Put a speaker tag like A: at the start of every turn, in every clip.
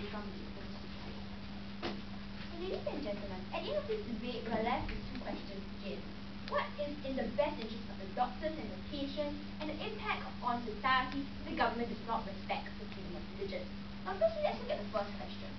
A: from the equal society. So ladies and gentlemen, at the end of this debate, we are left with two questions again. What is in the best interest of the doctors and the patients, and the impact on society if the government does not respect the freedom of religion? Now firstly, let's look at the first question.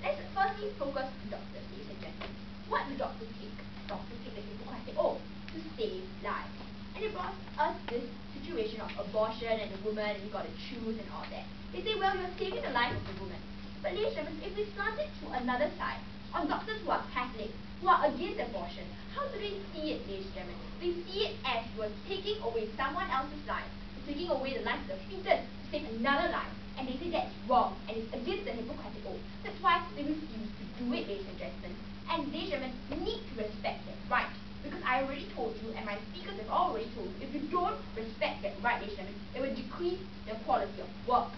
A: Let's firstly focus on doctors, ladies and gentlemen. What do doctors take? Doctors take the Hippocratic Oath to save lives. And it brought us this situation of abortion and the woman, and you got to choose and all that. They say, well, you're saving the life of the woman. But ladies and gentlemen, if we slant it to another side, on doctors who are Catholic, who are against abortion, how do they see it, ladies and gentlemen? They see it as you are taking away someone else's life, taking away the life of the fetus to save another life. And they say that's wrong, and it's against the Hippocratic Oath. That's why they refuse to do it, ladies and gentlemen. And ladies and gentlemen, you need to respect that right. Because I already told you, and my speakers have already told you, if you don't respect that right, ladies and gentlemen, it will decrease the quality of work.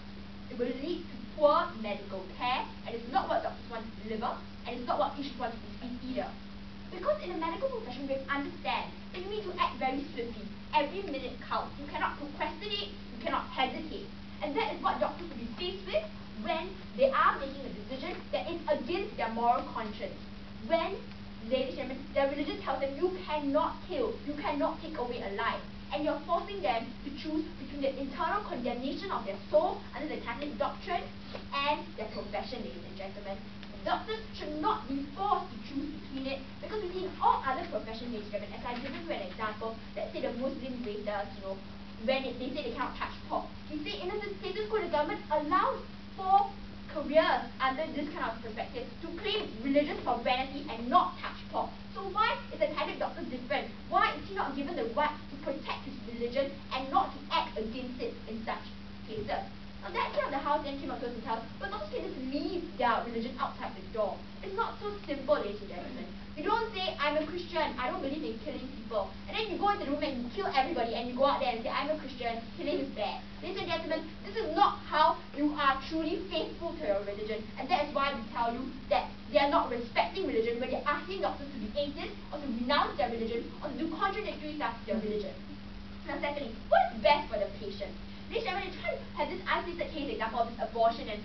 A: It will lead to poor medical care, and it's not what doctors want to deliver, and it's not what patients want to receive either. Because in the medical profession, we understand that you need to act very swiftly. Every minute counts. You cannot procrastinate, you cannot hesitate. And that is what doctors will be faced with when they are making a decision that is against their moral conscience. When, ladies and gentlemen, their religion tells them you cannot kill, you cannot take away a life. And you're forcing them to choose between the internal condemnation of their soul under the Catholic doctrine and their profession, ladies and gentlemen. Doctors should not be forced to choose between it, because we see in all other professions, ladies and gentlemen, as I've given you an example, let's say the Muslim waiters, when they say they cannot touch pork. You see, in the status quo, the government allows for careers under this kind of perspective to claim religious sovereignty and not touch pork. So why is a Catholic doctor different? Why is he not given the right to protect his religion and not to act against it in such cases? Now that side of the house then came up to us and tell us, but doctors can just leave their religion outside the door. It's not so simple, ladies and gentlemen. You don't say, I'm a Christian, I don't believe in killing people. And then you go into the room and you kill everybody, and you go out there and say, I'm a Christian, killing is bad. Ladies and gentlemen, this is not how you are truly faithful to your religion. And that is why we tell you that they are not respecting religion when they're asking doctors to be atheists, or to renounce their religion, or to do contradictory stuff to their religion. Now secondly, what is best for the patient? Ladies and gentlemen, they try to have this isolated case example of this abortion, and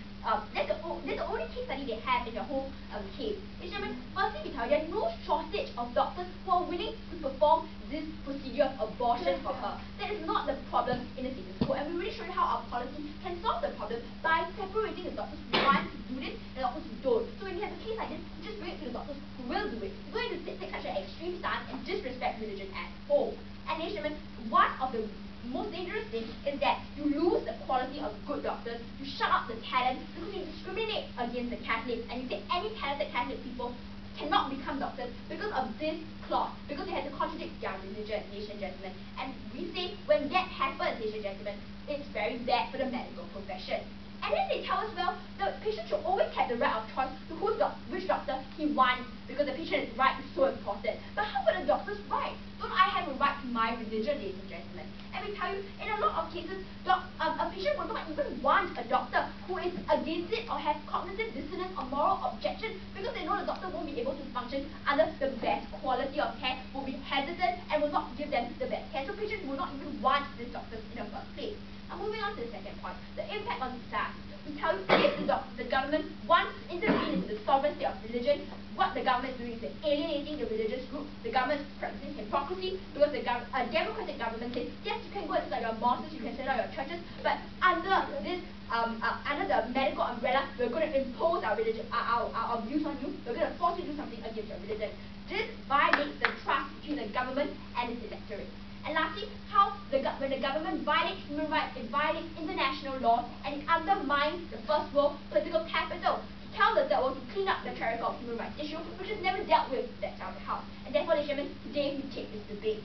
A: that's the only case study they have in the whole case. Ladies and gentlemen, firstly we tell you there is no shortage of doctors who are willing to perform this procedure of abortion for her. That is not the problem in the status quo, and we really show you how our policy can solve the problem by separating the doctors who want to do this and the doctors who don't. So when you have a case like this, you just bring it to the doctors who will do it. You don't need to take such an extreme stance and disrespect religion as a whole. And ladies and gentlemen, one of the most dangerous thing is that you lose the quality of good doctors, you shut up the talent because you discriminate against the Catholics, and you say any talented Catholic people cannot become doctors because of this clause, because they have to contradict their religion, ladies and gentlemen. And we say when that happens, ladies and gentlemen, it's very bad for the medical profession. And then they tell us, well, the patient should always have the right of choice to which doctor he wants, because the patient's right is so important. But how about the doctor's right? Don't I have a right to my religion, ladies and gentlemen? And we tell you, in a lot of cases, a patient will not even want a doctor who is against it or has cognitive dissonance or moral objection, because they know the doctor won't be able to function under the best quality of care, will be hesitant, and will not give them the best care. So patients will not even want these doctors in the first place. Now moving on to the second point, the impact on society. We tell you, if the government wants to intervene into the sovereignty of religion, what the government is doing is alienating the religious group. The government is practicing hypocrisy, because a democratic government says, yes, you can go and set out your mosques, you can set out your churches, but under this under the medical umbrella, we're going to impose our religion, our views on you. We're going to force you to do something against your religion. This violates the trust between the government and its electorate. And lastly, how when the government violates human rights, it violates international law, and it undermines the first world political capital to tell the third world to clean up the clerical of human rights issue, which is never dealt with that side of the house. And therefore, ladies and gentlemen, today we take this debate.